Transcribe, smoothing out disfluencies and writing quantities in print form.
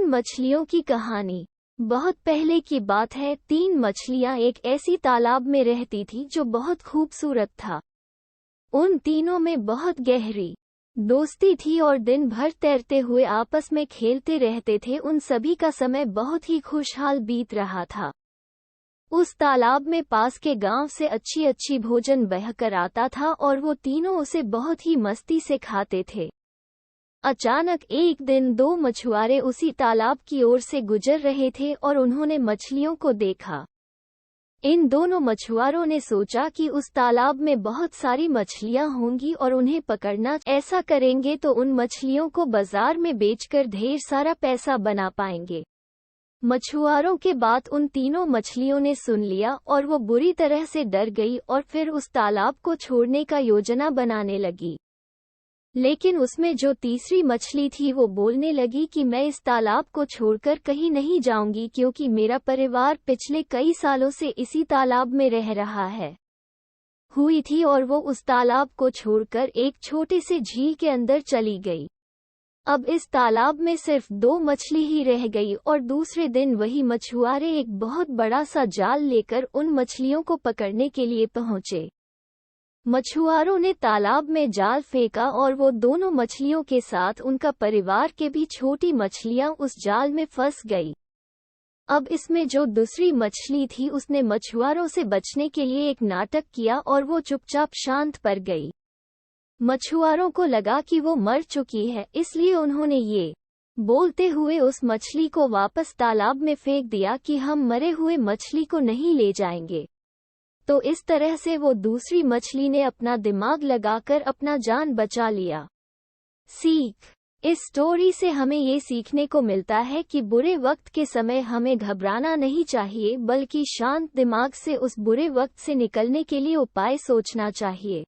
तीन मछलियों की कहानी। बहुत पहले की बात है। तीन मछलियां एक ऐसी तालाब में रहती थी जो बहुत खूबसूरत था। उन तीनों में बहुत गहरी दोस्ती थी और दिन भर तैरते हुए आपस में खेलते रहते थे। उन सभी का समय बहुत ही खुशहाल बीत रहा था। उस तालाब में पास के गांव से अच्छी अच्छी भोजन बहकर आता था और वो तीनों उसे बहुत ही मस्ती से खाते थे। अचानक एक दिन दो मछुआरे उसी तालाब की ओर से गुजर रहे थे और उन्होंने मछलियों को देखा। इन दोनों मछुआरों ने सोचा कि उस तालाब में बहुत सारी मछलियां होंगी और उन्हें पकड़ना। ऐसा करेंगे तो उन मछलियों को बाजार में बेचकर ढेर सारा पैसा बना पाएंगे। मछुआरों के बात उन तीनों मछलियों ने सुन लिया और वो बुरी तरह से डर गई और फिर उस तालाब को छोड़ने का योजना बनाने लगी। लेकिन उसमें जो तीसरी मछली थी वो बोलने लगी कि मैं इस तालाब को छोड़कर कहीं नहीं जाऊंगी, क्योंकि मेरा परिवार पिछले कई सालों से इसी तालाब में रह रहा है हुई थी और वो उस तालाब को छोड़कर एक छोटे से झील के अंदर चली गई। अब इस तालाब में सिर्फ दो मछली ही रह गई और दूसरे दिन वही मछुआरे एक बहुत बड़ा सा जाल लेकर उन मछलियों को पकड़ने के लिए पहुंचे। मछुआरों ने तालाब में जाल फेंका और वो दोनों मछलियों के साथ उनका परिवार के भी छोटी मछलियां उस जाल में फंस गई। अब इसमें जो दूसरी मछली थी उसने मछुआरों से बचने के लिए एक नाटक किया और वो चुपचाप शांत पड़ गई। मछुआरों को लगा कि वो मर चुकी है, इसलिए उन्होंने ये बोलते हुए उस मछली को वापस तालाब में फेंक दिया कि हम मरे हुए मछली को नहीं ले जाएंगे। तो इस तरह से वो दूसरी मछली ने अपना दिमाग लगाकर अपना जान बचा लिया। सीख: इस स्टोरी से हमें ये सीखने को मिलता है कि बुरे वक्त के समय हमें घबराना नहीं चाहिए, बल्कि शांत दिमाग से उस बुरे वक्त से निकलने के लिए उपाय सोचना चाहिए।